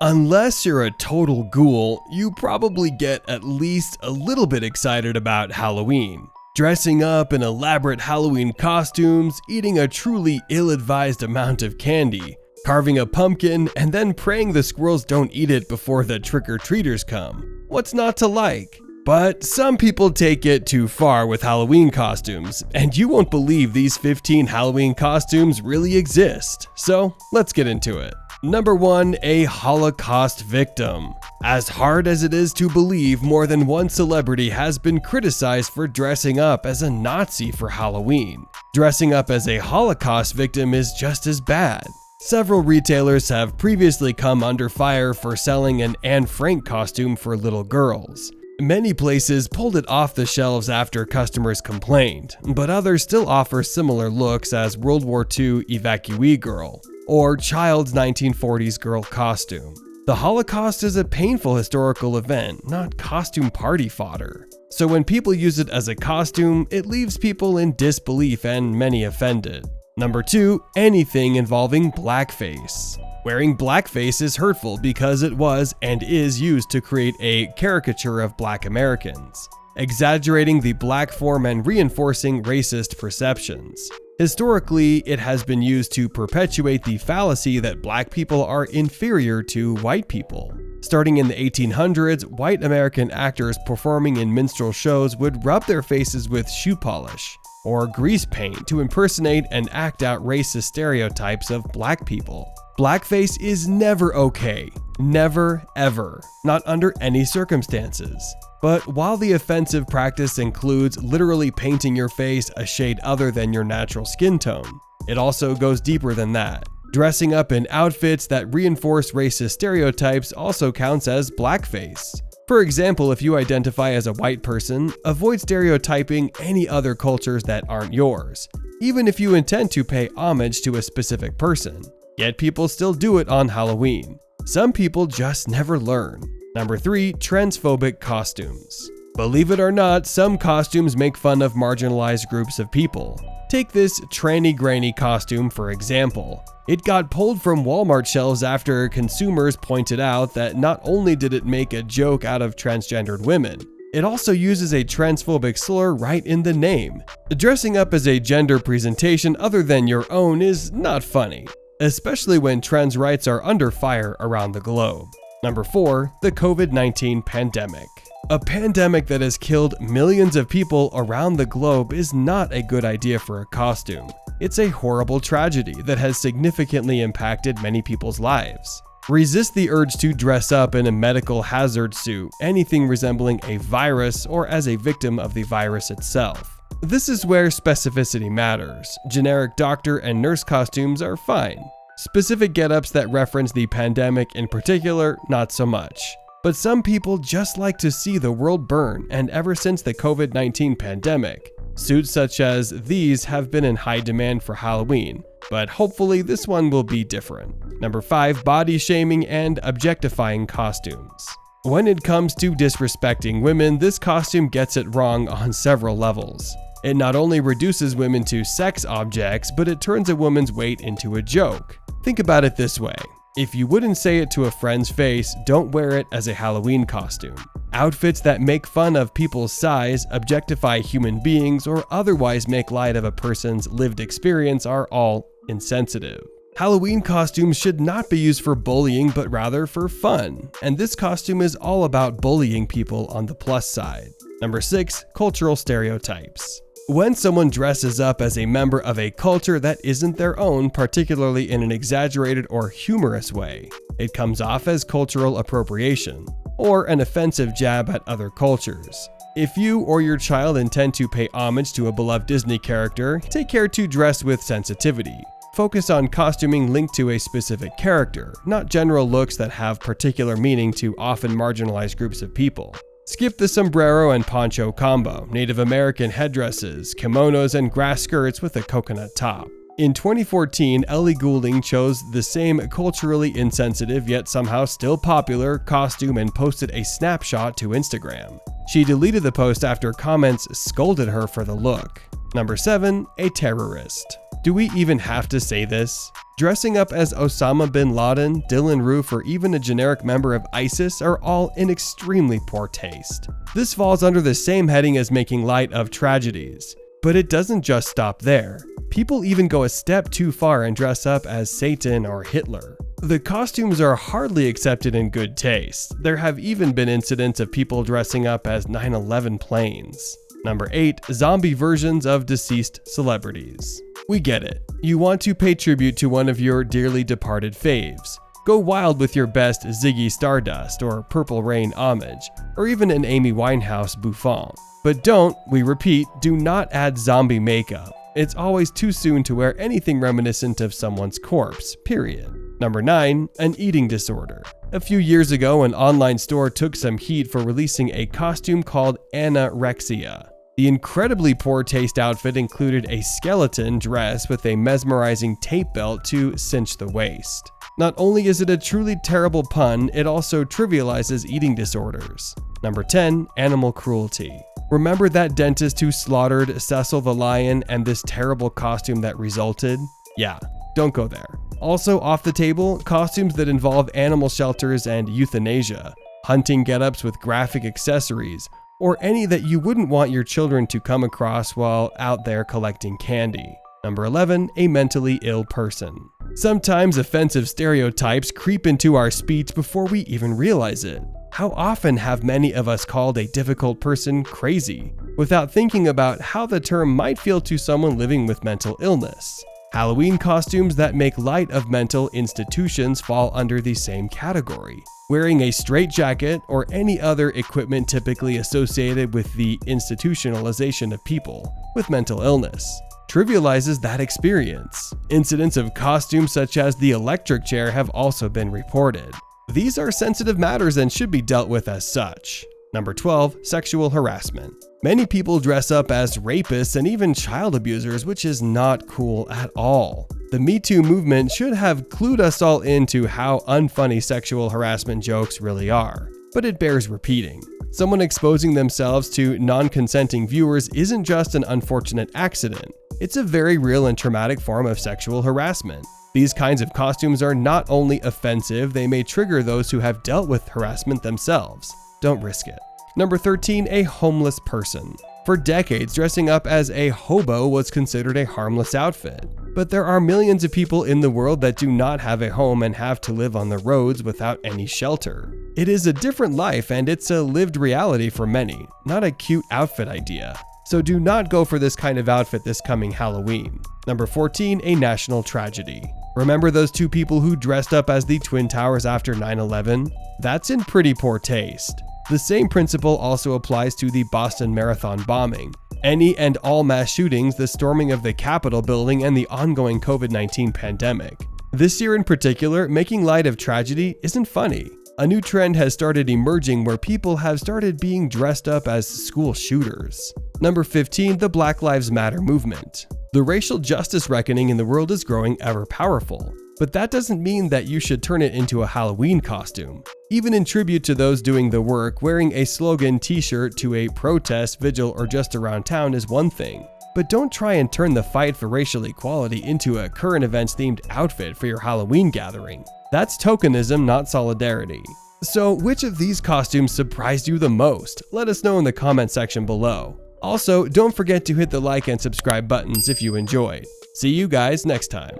Unless you're a total ghoul, you probably get at least a little bit excited about Halloween. Dressing up in elaborate Halloween costumes, eating a truly ill-advised amount of candy, carving a pumpkin, and then praying the squirrels don't eat it before the trick-or-treaters come. What's not to like? But some people take it too far with Halloween costumes, and you won't believe these 15 Halloween costumes really exist. So let's get into it. Number 1, a Holocaust victim. As hard as it is to believe, more than one celebrity has been criticized for dressing up as a Nazi for Halloween. Dressing up as a Holocaust victim is just as bad. Several retailers have previously come under fire for selling an Anne Frank costume for little girls. Many places pulled it off the shelves after customers complained, but others still offer similar looks as World War II evacuee girl or child's 1940s girl costume. The Holocaust is a painful historical event, not costume party fodder. So when people use it as a costume, it leaves people in disbelief and many offended. Number 2, anything involving blackface. Wearing blackface is hurtful because it was and is used to create a caricature of Black Americans, exaggerating the black form and reinforcing racist perceptions. Historically, it has been used to perpetuate the fallacy that Black people are inferior to white people. Starting in the 1800s, white American actors performing in minstrel shows would rub their faces with shoe polish or grease paint to impersonate and act out racist stereotypes of Black people. Blackface is never okay. Never, ever. Not under any circumstances. But while the offensive practice includes literally painting your face a shade other than your natural skin tone, it also goes deeper than that. Dressing up in outfits that reinforce racist stereotypes also counts as blackface. For example, if you identify as a white person, avoid stereotyping any other cultures that aren't yours, even if you intend to pay homage to a specific person. Yet people still do it on Halloween. Some people just never learn. Number 3, transphobic costumes. Believe it or not, some costumes make fun of marginalized groups of people. Take this tranny granny costume for example. It got pulled from Walmart shelves after consumers pointed out that not only did it make a joke out of transgendered women, it also uses a transphobic slur right in the name. Dressing up as a gender presentation other than your own is not funny, especially when trans rights are under fire around the globe. Number 4, the COVID-19 pandemic. A pandemic that has killed millions of people around the globe is not a good idea for a costume. It's a horrible tragedy that has significantly impacted many people's lives. Resist the urge to dress up in a medical hazard suit, anything resembling a virus, or as a victim of the virus itself. This is where specificity matters. Generic doctor and nurse costumes are fine. Specific getups that reference the pandemic in particular, not so much. But some people just like to see the world burn, and ever since the COVID-19 pandemic, suits such as these have been in high demand for Halloween, but hopefully this one will be different. Number 5, body shaming and objectifying costumes. When it comes to disrespecting women, this costume gets it wrong on several levels. It not only reduces women to sex objects, but it turns a woman's weight into a joke. Think about it this way. If you wouldn't say it to a friend's face, don't wear it as a Halloween costume. Outfits that make fun of people's size, objectify human beings, or otherwise make light of a person's lived experience are all insensitive. Halloween costumes should not be used for bullying, but rather for fun. And this costume is all about bullying people on the plus side. Number 6, cultural stereotypes. When someone dresses up as a member of a culture that isn't their own, particularly in an exaggerated or humorous way, it comes off as cultural appropriation, or an offensive jab at other cultures. If you or your child intend to pay homage to a beloved Disney character, take care to dress with sensitivity. Focus on costuming linked to a specific character, not general looks that have particular meaning to often marginalized groups of people. Skip the sombrero and poncho combo, Native American headdresses, kimonos, and grass skirts with a coconut top. In 2014, Ellie Goulding chose the same culturally insensitive yet somehow still popular costume and posted a snapshot to Instagram. She deleted the post after comments scolded her for the look. Number 7. A terrorist. Do we even have to say this? Dressing up as Osama bin Laden, Dylan Roof, or even a generic member of ISIS are all in extremely poor taste. This falls under the same heading as making light of tragedies. But it doesn't just stop there. People even go a step too far and dress up as Satan or Hitler. The costumes are hardly accepted in good taste. There have even been incidents of people dressing up as 9/11 planes. Number 8. Zombie versions of deceased celebrities. We get it. You want to pay tribute to one of your dearly departed faves. Go wild with your best Ziggy Stardust or Purple Rain homage, or even an Amy Winehouse bouffant. But don't, we repeat, do not add zombie makeup. It's always too soon to wear anything reminiscent of someone's corpse, period. Number 9. An eating disorder. A few years ago, an online store took some heat for releasing a costume called anorexia. The incredibly poor taste outfit included a skeleton dress with a mesmerizing tape belt to cinch the waist. Not only is it a truly terrible pun, it also trivializes eating disorders. Number 10. Animal cruelty. Remember that dentist who slaughtered Cecil the lion and this terrible costume that resulted? Yeah, don't go there. Also off the table, costumes that involve animal shelters and euthanasia, hunting getups with graphic accessories, or any that you wouldn't want your children to come across while out there collecting candy. Number 11. A mentally ill person. Sometimes offensive stereotypes creep into our speech before we even realize it. How often have many of us called a difficult person crazy, without thinking about how the term might feel to someone living with mental illness? Halloween costumes that make light of mental institutions fall under the same category. Wearing a straitjacket or any other equipment typically associated with the institutionalization of people with mental illness trivializes that experience. Incidents of costumes such as the electric chair have also been reported. These are sensitive matters and should be dealt with as such. Number 12. Sexual harassment. Many people dress up as rapists and even child abusers, which is not cool at all. The Me Too movement should have clued us all into how unfunny sexual harassment jokes really are, but it bears repeating. Someone exposing themselves to non-consenting viewers isn't just an unfortunate accident. It's a very real and traumatic form of sexual harassment. These kinds of costumes are not only offensive, they may trigger those who have dealt with harassment themselves. Don't risk it. Number 13. A homeless person. For decades, dressing up as a hobo was considered a harmless outfit. But there are millions of people in the world that do not have a home and have to live on the roads without any shelter. It is a different life and it's a lived reality for many, not a cute outfit idea. So do not go for this kind of outfit this coming Halloween. Number 14. A national tragedy. Remember those two people who dressed up as the Twin Towers after 9/11? That's in pretty poor taste. The same principle also applies to the Boston Marathon bombing, any and all mass shootings, the storming of the Capitol building, and the ongoing COVID-19 pandemic. This year in particular, making light of tragedy isn't funny. A new trend has started emerging where people have started being dressed up as school shooters. Number 15. The Black Lives Matter movement. The racial justice reckoning in the world is growing ever powerful, but that doesn't mean that you should turn it into a Halloween costume. Even in tribute to those doing the work, wearing a slogan t-shirt to a protest, vigil, or just around town is one thing. But don't try and turn the fight for racial equality into a current events themed outfit for your Halloween gathering. That's tokenism, not solidarity. So which of these costumes surprised you the most? Let us know in the comment section below. Also, don't forget to hit the like and subscribe buttons if you enjoyed. See you guys next time.